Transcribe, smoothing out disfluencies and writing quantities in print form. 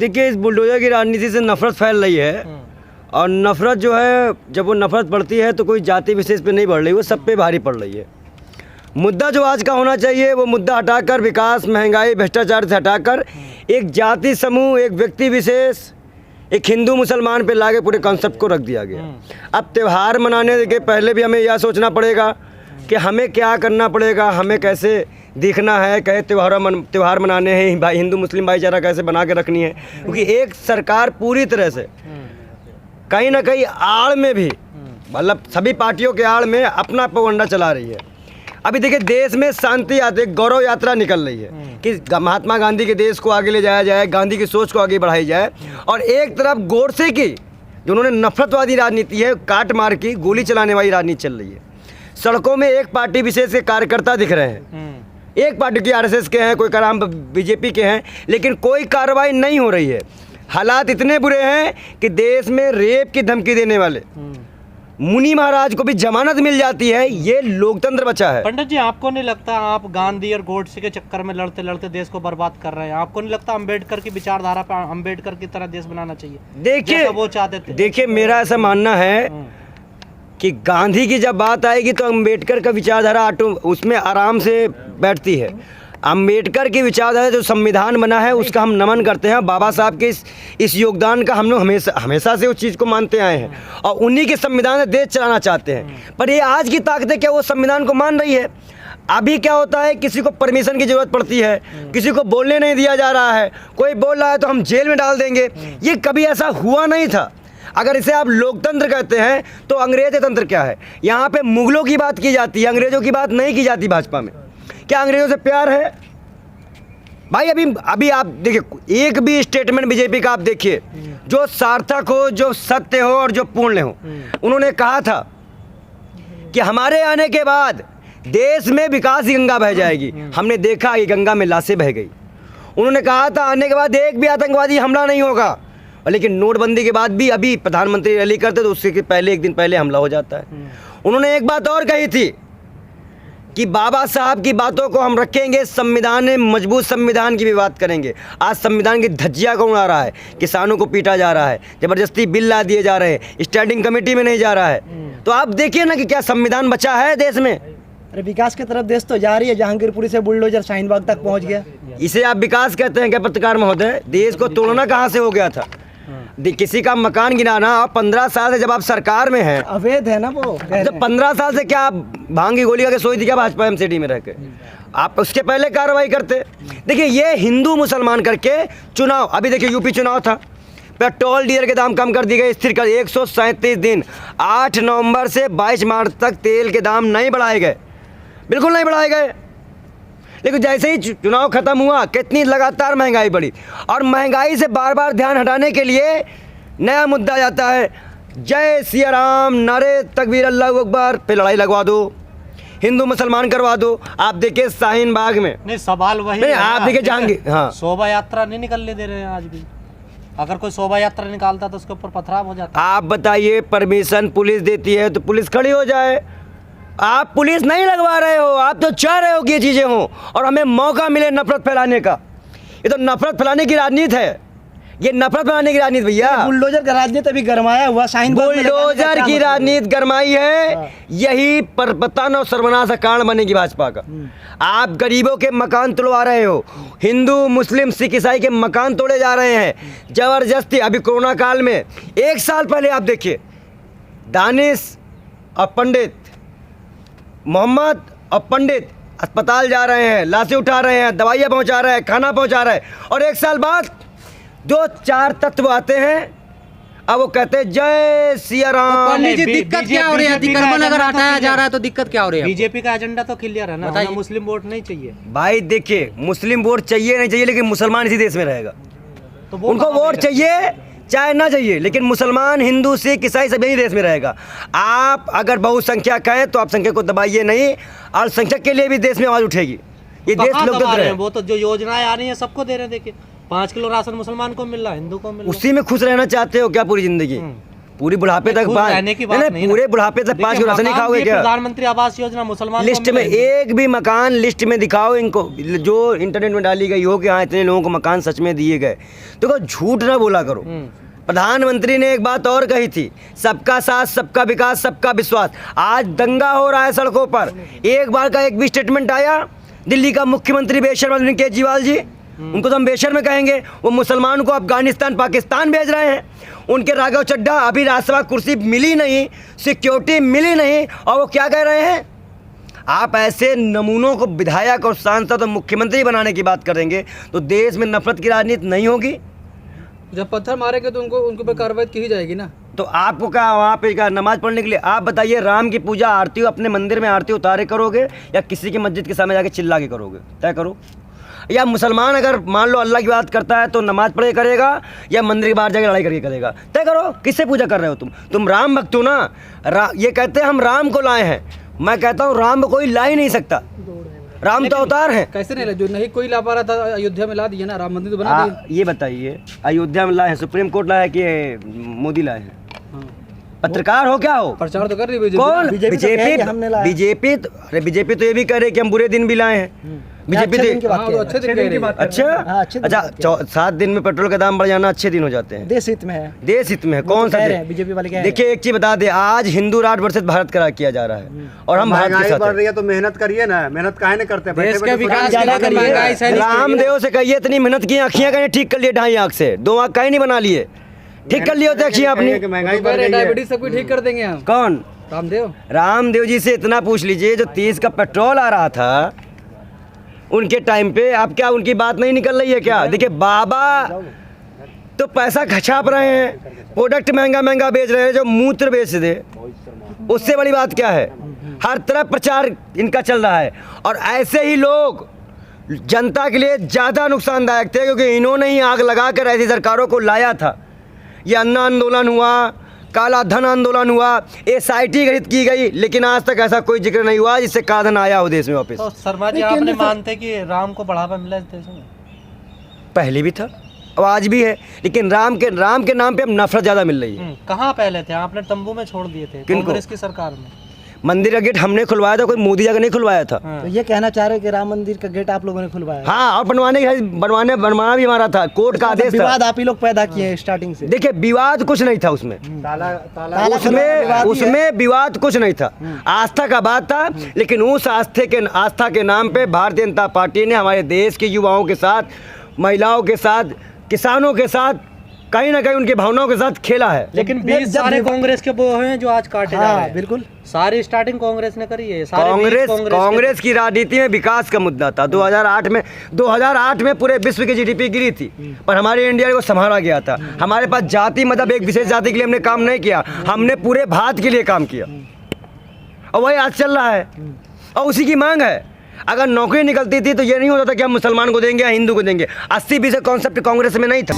देखिए, इस बुलडोजर की राजनीति से नफरत फैल रही है, और नफरत जो है, जब वो नफरत बढ़ती है तो कोई जाति विशेष पे नहीं बढ़ रही, वो सब पे भारी पड़ रही है। मुद्दा जो आज का होना चाहिए वो मुद्दा हटाकर, विकास, महंगाई, भ्रष्टाचार से हटाकर एक जाति समूह, एक व्यक्ति विशेष, एक हिंदू मुसलमान पे लाके पूरे कॉन्सेप्ट को रख दिया गया। अब त्यौहार मनाने के पहले भी हमें यह सोचना पड़ेगा कि हमें क्या करना पड़ेगा, हमें कैसे दिखना है, कैसे त्यौहार मनाने हैं, भाई हिंदू मुस्लिम भाईचारा कैसे बना के रखनी है। क्योंकि एक सरकार पूरी तरह से कहीं ना कहीं आड़ में भी, मतलब सभी पार्टियों के आड़ में अपना प्रोपेगेंडा चला रही है। अभी देखिए, देश में शांति आते गौरव यात्रा निकल रही है कि महात्मा गांधी के देश को आगे ले जाया जाए, गांधी की सोच को आगे बढ़ाई जाए, और एक तरफ गोडसे की जो उन्होंने नफरतवादी राजनीति है, काट मार की गोली चलाने वाली राजनीति चल रही है। सड़कों में एक पार्टी विशेष के कार्यकर्ता दिख रहे हैं, एक पार्टी की आरएसएस के हैं, कोई का नाम बीजेपी के हैं, लेकिन कोई कार्रवाई नहीं हो रही है। हालात इतने बुरे हैं कि देश में रेप की धमकी देने वाले मुनि महाराज को भी जमानत मिल जाती है। ये लोकतंत्र बचा है। पंडित जी, आपको नहीं लगता आप गांधी और गोडसे के चक्कर में लड़ते लड़ते देश को बर्बाद कर रहे हैं? आपको नहीं लगता अम्बेडकर की विचारधारा पर अम्बेडकर की तरह देश बनाना चाहिए? देखिए, वो चाहते थे। देखिए, मेरा ऐसा मानना है कि गांधी की जब बात आएगी तो अम्बेडकर का विचारधारा उसमें आराम से बैठती है। अम्बेडकर की विचारधारा जो संविधान बना है उसका हम नमन करते हैं। बाबा साहब के इस योगदान का हम लोग हमेशा से उस चीज़ को मानते आए हैं, और उन्हीं के संविधान से देश चलाना चाहते हैं। पर ये आज की ताकतें क्या वो संविधान को मान रही है? अभी क्या होता है, किसी को परमिशन की ज़रूरत पड़ती है, किसी को बोलने नहीं दिया जा रहा है, कोई बोल रहा है तो हम जेल में डाल देंगे। ये कभी ऐसा हुआ नहीं था। अगर इसे आप लोकतंत्र कहते हैं तो अंग्रेज तंत्र क्या है? यहाँ पे मुगलों की बात की जाती है, अंग्रेजों की बात नहीं की जाती भाजपा में। क्या अंग्रेजों से प्यार है भाई? अभी आप देखिए, एक भी स्टेटमेंट बीजेपी का आप देखिए जो सार्थक हो, जो सत्य हो और जो पूर्ण हो। उन्होंने कहा था कि हमारे आने के बाद देश में विकास की गंगा बह जाएगी। हमने देखा कि गंगा में लाशें बह गई। उन्होंने कहा था आने के बाद एक भी आतंकवादी हमला नहीं होगा, लेकिन नोटबंदी के बाद भी अभी प्रधानमंत्री रैली करते तो उसके पहले एक दिन पहले हमला हो जाता है। उन्होंने एक बात और कही थी कि बाबा साहब की बातों को हम रखेंगे, संविधान में मजबूत संविधान की भी बात करेंगे। आज संविधान की धज्जियां कौन उड़ा रहा है? किसानों को पीटा जा रहा है, ज़बरदस्ती बिल ला दिए जा रहे हैं, स्टैंडिंग कमेटी में नहीं जा रहा है। तो आप देखिए ना कि क्या संविधान बचा है देश में? अरे विकास की तरफ देश तो जा रही है। जहांगीरपुरी से बुलडोजर शाहीन बाग तक पहुंच गया। इसे आप विकास कहते हैं क्या पत्रकार महोदय? देश को तोड़ना कहाँ से हो गया था? किसी का मकान गिराना, 15 साल से जब आप सरकार में हैं, अवैध है ना वो। जब 15 साल से क्या आप भांग की गोली का सोई थी क्या भाजपा एमसीडी में रह के? आप उसके पहले कार्रवाई करते। देखिए, ये हिंदू मुसलमान करके चुनाव, अभी देखिए यूपी चुनाव था, पेट्रोल डीजल के दाम कम कर दिए गए, स्थिर कर 137 दिन, 8 नवंबर से 22 मार्च तक तेल के दाम नहीं बढ़ाए गए, बिल्कुल नहीं बढ़ाए गए। लेकिन जैसे ही चुनाव खत्म हुआ, कितनी लगातार महंगाई बढ़ी, और महंगाई से बार बार ध्यान हटाने के लिए नया मुद्दा जाता है, जय सिया राम, नारे तकबीर, अल्लाह अकबर, पे लड़ाई लगवा दो, हिंदू मुसलमान करवा दो। आप देखिए शाहीन बाग में, नहीं सवाल वही नहीं, है आप देखिए जहांगीर, हाँ, शोभा यात्रा नहीं निकलने दे रहे हैं आज भी। अगर कोई शोभा यात्रा निकालता तो उसके ऊपर पथराव हो जाता। आप बताइए, परमिशन पुलिस देती है तो पुलिस खड़ी हो जाए। आप पुलिस नहीं लगवा रहे हो, आप तो चाह रहे हो कि ये चीज़ें हों और हमें मौका मिले नफरत फैलाने का। ये तो नफरत फैलाने की राजनीति है, ये नफरत फैलाने की राजनीति भैया। बुलडोजर का राजनीति अभी गरमाया हुआ। शाहीन बाग में बुलडोजर की राजनीति गरमाई है, यही परपतन और सर्वनाश का कारण बनेगी भाजपा का। आप गरीबों के मकान तोड़वा रहे हो, हिंदू मुस्लिम सिख ईसाई के मकान तोड़े जा रहे हैं जबरदस्ती। अभी कोरोना काल में 1 साल पहले आप देखिए, दानिश और पंडित, मोहम्मद और पंडित अस्पताल जा रहे हैं, लाशें उठा रहे हैं, दवाइयाँ पहुँचा रहे हैं, खाना पहुँचा रहे हैं, और 1 साल बाद 2-4 तत्व आते हैं, अब वो कहते हैं जय सिया राम। पंडित जी, दिक्कत क्या हो रही है? अतिक्रमण अगर हटाया जा रहा है तो दिक्कत क्या हो रही है? बीजेपी का एजेंडा तो क्लियर है ना, हमें मुस्लिम वोट नहीं चाहिए। भाई देखिए, मुस्लिम वोट चाहिए नहीं चाहिए, लेकिन मुसलमान इसी देश में रहेगा, तो उनको वोट चाहिए चाहे ना चाहिए, लेकिन मुसलमान, हिंदू, सिख, ईसाई सब यही देश में रहेगा। आप अगर बहुसंख्यक हैं तो आप संख्या को दबाइए नहीं, अल्पसंख्यक के लिए भी देश में आवाज उठेगी। ये देश लोकतंत्र है। वो तो जो योजनाएं आ रही हैं सबको दे रहे हैं। देखिए 5 किलो राशन मुसलमान को मिल रहा है, हिंदू को मिल रहा है। उसी में खुश रहना चाहते हो क्या पूरी जिंदगी? पूरी बुढ़ापे तक खुद रहने की बात नहीं ना। पूरे बुढ़ापे तक 5 की राशन नहीं मकान खाओगे भी क्या? प्रधानमंत्री आवास योजना मुसलमान लिस्ट में एक भी मकान लिस्ट में दिखाओ इनको, जो इंटरनेट में डाली गई हो कि हाँ इतने लोगों को मकान सच में दिए गए। तो को झूठ ना बोला करो। प्रधानमंत्री ने एक बात और कही थी, सबका साथ सबका विकास सबका विश्वास। आज दंगा हो रहा है सड़कों पर, एक बार का एक भी स्टेटमेंट आया? दिल्ली का मुख्यमंत्री बेशर्म अरविंद केजरीवाल जी, उनको तो हम बेशर्म कहेंगे, वो मुसलमान को अफगानिस्तान पाकिस्तान भेज रहे हैं। उनके राघव चड्ढा अभी राज्यसभा कुर्सी मिली नहीं, सिक्योरिटी मिली नहीं, और वो क्या कह रहे हैं? आप ऐसे नमूनों को विधायक और सांसद और मुख्यमंत्री बनाने की बात करेंगे तो देश में नफरत की राजनीति नहीं होगी। जब पत्थर मारेंगे तो उनको उनके ऊपर कार्रवाई की ही जाएगी ना। तो आपको क्या वहाँ पे क्या नमाज पढ़ने के लिए? आप बताइए, राम की पूजा आरती अपने मंदिर में आरती उतारे करोगे या किसी की मस्जिद के सामने जाके चिल्ला के करोगे? तय करो। या मुसलमान अगर मान लो अल्लाह की बात करता है तो नमाज पढ़े करेगा या मंदिर के बाहर जाके लड़ाई करके करेगा? तय करो, किससे पूजा कर रहे हो तुम राम भक्त हो ना। ये कहते हैं हम राम को लाए हैं, मैं कहता हूँ राम को कोई ला ही नहीं सकता, राम तो अवतार हैं। कैसे नहीं ला? जो नहीं कोई ला पा रहा था अयोध्या में ला दिया ना, राम मंदिर तो बना दिया। ये बताइए, अयोध्या में लाए हैं, सुप्रीम कोर्ट लाया कि मोदी लाए हैं? पत्रकार हो क्या हो? प्रचार तो कर रही है कौन? बीजेपी तो कह रही है हमने लाया। बीजेपी अरे बीजेपी तो ये भी कह रहे कि हम बुरे दिन भी लाए हैं। बीजेपी अच्छे दिन की तो बात कह रहे हैं। अच्छे दिन की बात। अच्छा हाँ, अच्छे दिन की बात कह रहे 7 दिन में पेट्रोल का दाम बढ़ जाना अच्छे दिन हो जाते हैं। देश हित में है। देश हित में है। कौन सा कह रहे देश? हैं, बीजेपी वाले कह रहे हैं। देखिए एक चीज बता दे, आज हिंदू राष्ट्र वर्सेस भारत करा किया जा रहा है और हम भारत के महंगाई साथ बढ़ हैं। रही है तो मेहनत करिए ना, मेहनत काहे नहीं करते? देश के विकास ज्यादा के लिए करिए। महंगाई सैनिक रामदेव से कहिए इतनी मेहनत की, आँखियाँ कहीं ठीक कर लिए, 2.5 आँख से 2 आँख कहीं नहीं बना लिए, ठीक कर लिए होते आँखियाँ अपनी। महंगाई बढ़ रही है। डायबिटीज सब कुछ ठीक कर देंगे हम। कौन? रामदेव जी से इतना पूछ लीजिए, जो 30 का पेट्रोल आ रहा था उनके टाइम पे, अब क्या उनकी बात नहीं निकल रही है क्या? देखिए बाबा तो पैसा खछाप रहे हैं, प्रोडक्ट महंगा महंगा बेच रहे हैं, जो मूत्र बेच दे उससे बड़ी बात क्या है? हर तरफ प्रचार इनका चल रहा है और ऐसे ही लोग जनता के लिए ज़्यादा नुकसानदायक थे, क्योंकि इन्होंने ही आग लगाकर ऐसी सरकारों को लाया था। ये अन्ना आंदोलन हुआ, काला धन आंदोलन हुआ, SIT गठित की गई, लेकिन आज तक ऐसा कोई जिक्र नहीं हुआ जिससे काला धन आया हो देश में वापस। तो शर्मा जी, आप नहीं मानते कि राम को बढ़ावा मिला इस देश में? पहले भी था और आज भी है, लेकिन राम के नाम पे अब नफरत ज़्यादा मिल रही है। कहाँ पहले थे? आपने तंबू में छोड़ दिए थे किनको? कांग्रेस की सरकार में। मंदिर का गेट हमने खुलवाया था, कोई मोदी जी का नहीं खुलवाया था। तो ये कहना चाह रहे हैं कि राम मंदिर का गेट आप लोगों ने खुलवाया। हाँ, और बनवाना भी हमारा था, कोर्ट का आदेश था। विवाद आप ही लोग पैदा किए हैं स्टार्टिंग से। देखिए विवाद कुछ नहीं था उसमें, उसमें विवाद कुछ नहीं था, आस्था का बात था। लेकिन उस आस्था के नाम पे भारतीय जनता पार्टी ने हमारे देश के युवाओं के साथ, महिलाओं के साथ, किसानों के साथ, कहीं ना कहीं उनकी भावनाओं के साथ खेला है। लेकिन 20 सारे कांग्रेस के वो हैं जो आज काटे जा रहे हैं। बिल्कुल, सारी स्टार्टिंग कांग्रेस ने करी है। सारे कांग्रेस की राजनीति में विकास का मुद्दा था। 2008 में पूरे विश्व की GDP गिरी थी, पर हमारे इंडिया को संभाला गया था। हमारे पास जाति मतलब एक विशेष जाति के लिए हमने काम नहीं किया, हमने पूरे भारत के लिए काम किया और वही आज चल रहा है और उसी की मांग है। अगर नौकरी निकलती थी तो ये नहीं होता था कि हम मुसलमान को देंगे या हिंदू को देंगे। 80-20 कॉन्सेप्ट कांग्रेस में नहीं था।